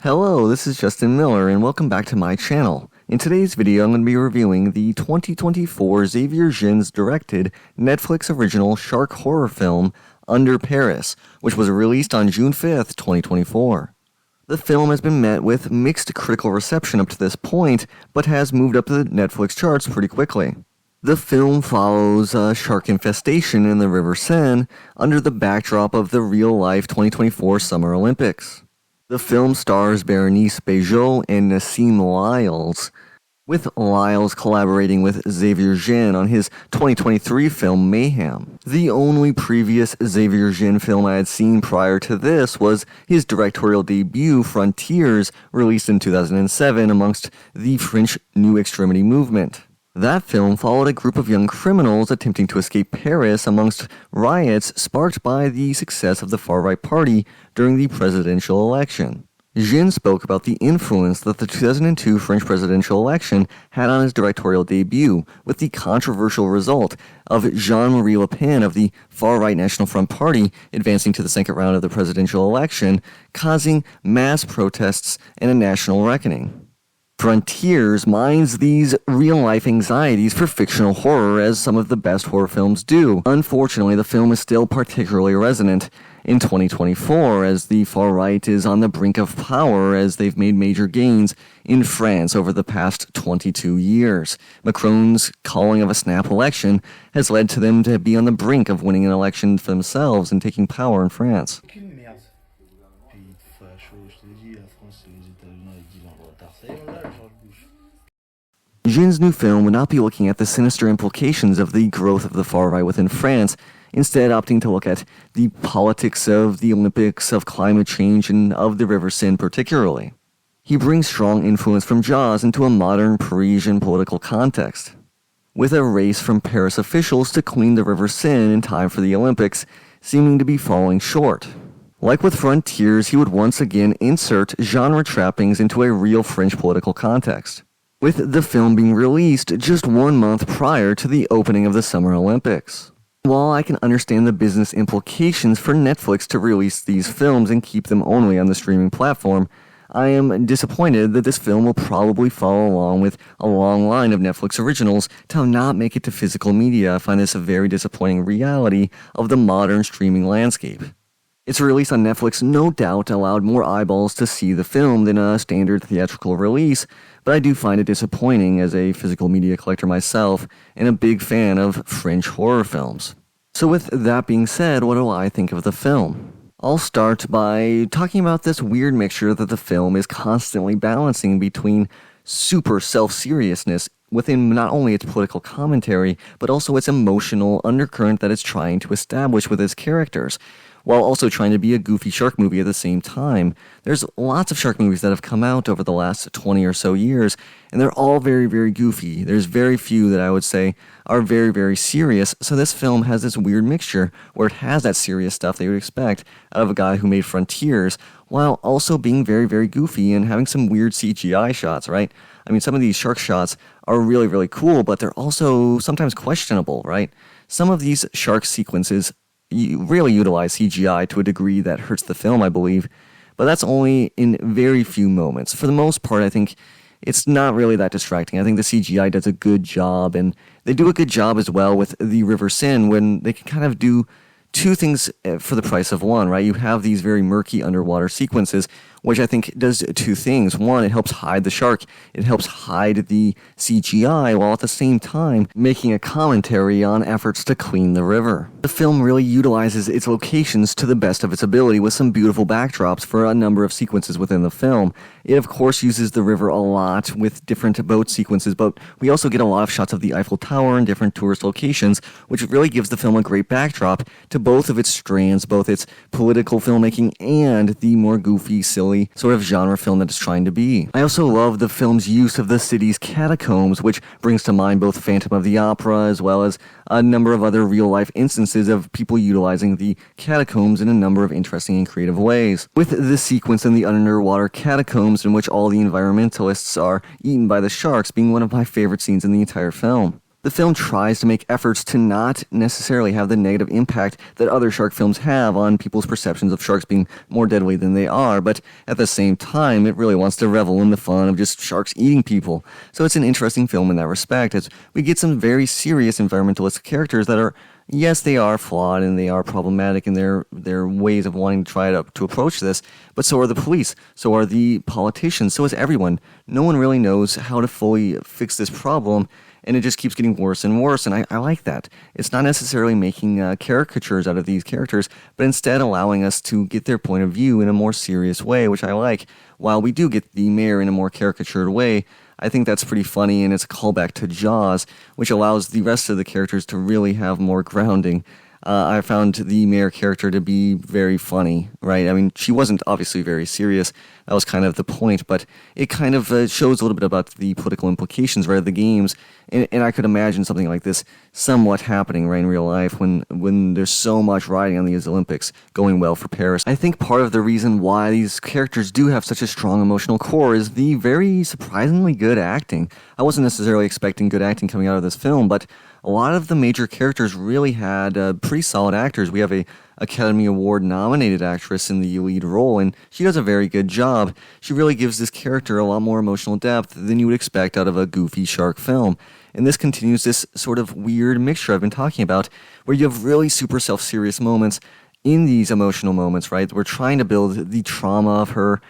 Hello, this is Justin Miller, and welcome back to my channel. In today's video, I'm going to be reviewing the 2024 Xavier Gens directed Netflix original shark horror film, Under Paris, which was released on June 5th, 2024. The film has been met with mixed critical reception up to this point, but has moved up the Netflix charts pretty quickly. The film follows a shark infestation in the River Seine under the backdrop of the real-life 2024 Summer Olympics. The film stars Bérénice Bejo and Nassim Lyles, with Lyles collaborating with Xavier Gens on his 2023 film Mayhem. The only previous Xavier Gens film I had seen prior to this was his directorial debut Frontiers, released in 2007 amongst the French New Extremity movement. That film followed a group of young criminals attempting to escape Paris amongst riots sparked by the success of the far-right party during the presidential election. Gens spoke about the influence that the 2002 French presidential election had on his directorial debut, with the controversial result of Jean-Marie Le Pen of the far-right National Front Party advancing to the second round of the presidential election, causing mass protests and a national reckoning. Frontiers mines these real-life anxieties for fictional horror, as some of the best horror films do. Unfortunately, the film is still particularly resonant in 2024, as the far-right is on the brink of power, as they've made major gains in France over the past 22 years. Macron's calling of a snap election has led to them to be on the brink of winning an election for themselves and taking power in France. Gens' new film would not be looking at the sinister implications of the growth of the far-right within France, instead opting to look at the politics of the Olympics, of climate change, and of the River Seine particularly. He brings strong influence from Jaws into a modern Parisian political context, with a race from Paris officials to clean the River Seine in time for the Olympics seeming to be falling short. Like with Frontiers, he would once again insert genre trappings into a real French political context, with the film being released just 1 month prior to the opening of the Summer Olympics. While I can understand the business implications for Netflix to release these films and keep them only on the streaming platform, I am disappointed that this film will probably follow along with a long line of Netflix originals to not make it to physical media. I find this a very disappointing reality of the modern streaming landscape. Its release on Netflix no doubt allowed more eyeballs to see the film than a standard theatrical release, but I do find it disappointing as a physical media collector myself and a big fan of French horror films. So with that being said, what do I think of the film? I'll start by talking about this weird mixture that the film is constantly balancing between super self-seriousness within not only its political commentary, but also its emotional undercurrent that it's trying to establish with its characters, while also trying to be a goofy shark movie at the same time. There's lots of shark movies that have come out over the last 20 or so years, and they're all very, very goofy. There's very few that I would say are very, very serious, so this film has this weird mixture where it has that serious stuff that you would expect out of a guy who made Frontiers, while also being very, very goofy and having some weird CGI shots, right? I mean, some of these shark shots are really, really cool, but they're also sometimes questionable, right? Some of these shark sequences really utilize CGI to a degree that hurts the film, I believe, but that's only in very few moments. For the most part, I think it's not really that distracting. I think the CGI does a good job, and they do a good job as well with the River Seine when they can kind of do two things for the price of one, right? You have these very murky underwater sequences, which I think does two things. One, it helps hide the shark. It helps hide the CGI, while at the same time making a commentary on efforts to clean the river. The film really utilizes its locations to the best of its ability, with some beautiful backdrops for a number of sequences within the film. It, of course, uses the river a lot with different boat sequences, but we also get a lot of shots of the Eiffel Tower and different tourist locations, which really gives the film a great backdrop to both of its strands, both its political filmmaking and the more goofy, silly sort of genre film that it's trying to be. I also love the film's use of the city's catacombs, which brings to mind both Phantom of the Opera as well as a number of other real-life instances of people utilizing the catacombs in a number of interesting and creative ways. With the sequence in the underwater catacombs in which all the environmentalists are eaten by the sharks being one of my favorite scenes in the entire film. The film tries to make efforts to not necessarily have the negative impact that other shark films have on people's perceptions of sharks being more deadly than they are, but at the same time, it really wants to revel in the fun of just sharks eating people. So it's an interesting film in that respect, as we get some very serious environmentalist characters that are, yes, they are flawed and they are problematic in their ways of wanting to try to approach this, but so are the police, so are the politicians, so is everyone. No one really knows how to fully fix this problem, and it just keeps getting worse and worse, and I like that. It's not necessarily making caricatures out of these characters, but instead allowing us to get their point of view in a more serious way, which I like. While we do get the mayor in a more caricatured way, I think that's pretty funny, and it's a callback to Jaws, which allows the rest of the characters to really have more grounding. I found the mayor character to be very funny, right? I mean, she wasn't obviously very serious. That was kind of the point, but it kind of shows a little bit about the political implications, right, of the games. And I could imagine something like this somewhat happening, right, in real life when there's so much riding on these Olympics going well for Paris. I think part of the reason why these characters do have such a strong emotional core is the very surprisingly good acting. I wasn't necessarily expecting good acting coming out of this film, but a lot of the major characters really had pretty solid actors. We have a Academy Award nominated actress in the lead role, and she does a very good job. She really gives this character a lot more emotional depth than you would expect out of a goofy shark film. And this continues this sort of weird mixture I've been talking about, where you have really super self-serious moments in these emotional moments, right? We're trying to build the trauma of her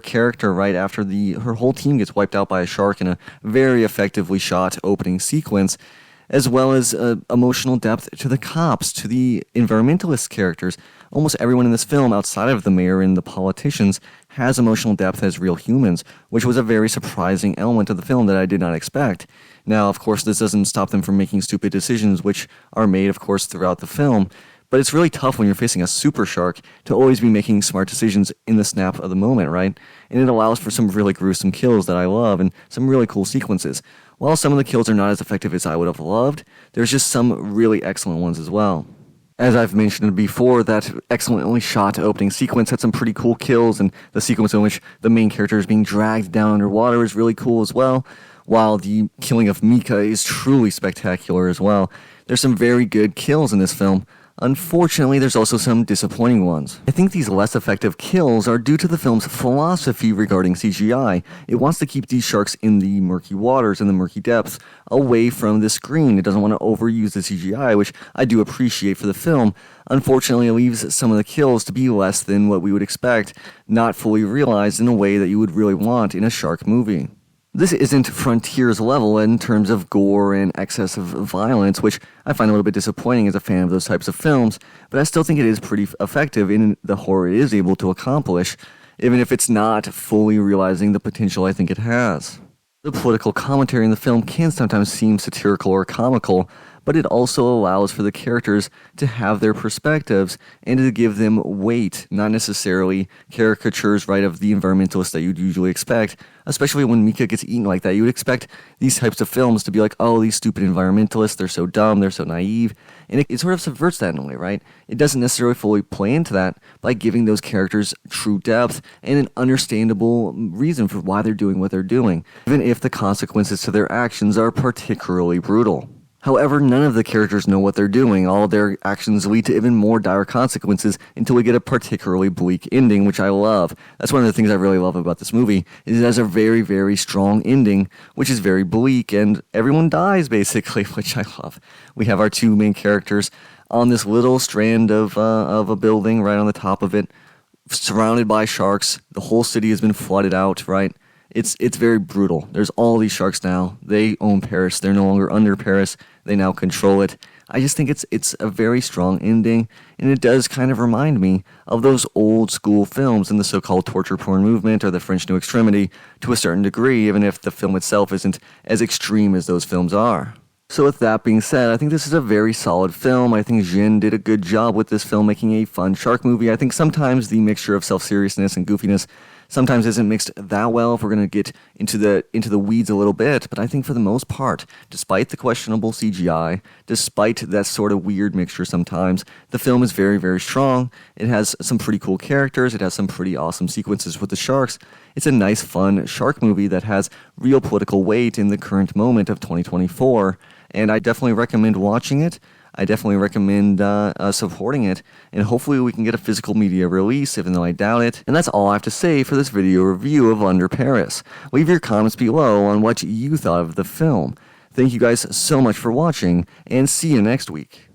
character right after her whole team gets wiped out by a shark in a very effectively shot opening sequence, as well as emotional depth to the cops, to the environmentalist characters. Almost everyone in this film, outside of the mayor and the politicians, has emotional depth as real humans, which was a very surprising element of the film that I did not expect. Now, of course, this doesn't stop them from making stupid decisions, which are made, of course, throughout the film, but it's really tough when you're facing a super shark to always be making smart decisions in the snap of the moment, right? And it allows for some really gruesome kills that I love and some really cool sequences. While some of the kills are not as effective as I would have loved, there's just some really excellent ones as well. As I've mentioned before, that excellently shot opening sequence had some pretty cool kills, and the sequence in which the main character is being dragged down underwater is really cool as well, while the killing of Mika is truly spectacular as well. There's some very good kills in this film. Unfortunately, there's also some disappointing ones. I think these less effective kills are due to the film's philosophy regarding CGI. It wants to keep these sharks in the murky waters and the murky depths away from the screen. It doesn't want to overuse the CGI, which I do appreciate for the film. Unfortunately, it leaves some of the kills to be less than what we would expect, not fully realized in a way that you would really want in a shark movie. This isn't Frontiers level in terms of gore and excess of violence, which I find a little bit disappointing as a fan of those types of films, but I still think it is pretty effective in the horror it is able to accomplish, even if it's not fully realizing the potential I think it has. The political commentary in the film can sometimes seem satirical or comical, but it also allows for the characters to have their perspectives and to give them weight, not necessarily caricatures, right, of the environmentalists that you'd usually expect. Especially when Mika gets eaten like that, you would expect these types of films to be like, oh, these stupid environmentalists, they're so dumb, they're so naive, and it sort of subverts that in a way, right? It doesn't necessarily fully play into that by giving those characters true depth and an understandable reason for why they're doing what they're doing, even if the consequences to their actions are particularly brutal. However, none of the characters know what they're doing. All their actions lead to even more dire consequences until we get a particularly bleak ending, which I love. That's one of the things I really love about this movie, is it has a very, very strong ending, which is very bleak, and everyone dies, basically, which I love. We have our two main characters on this little strand of a building right on the top of it, surrounded by sharks. The whole city has been flooded out, right? It's very brutal. There's all these sharks now. They own Paris. They're no longer under Paris. They now control it. I just think it's a very strong ending, and it does kind of remind me of those old school films in the so-called torture porn movement or the French New Extremity to a certain degree, even if the film itself isn't as extreme as those films are. So with that being said, I think this is a very solid film. I think Jin did a good job with this film making a fun shark movie. I think sometimes the mixture of self-seriousness and goofiness sometimes isn't mixed that well if we're going to get into the weeds a little bit, but I think for the most part, despite the questionable CGI, despite that sort of weird mixture sometimes, the film is very, very strong. It has some pretty cool characters, it has some pretty awesome sequences with the sharks. It's a nice, fun shark movie that has real political weight in the current moment of 2024, and I definitely recommend watching it. I definitely recommend supporting it, and hopefully we can get a physical media release, even though I doubt it. And that's all I have to say for this video review of Under Paris. Leave your comments below on what you thought of the film. Thank you guys so much for watching, and see you next week.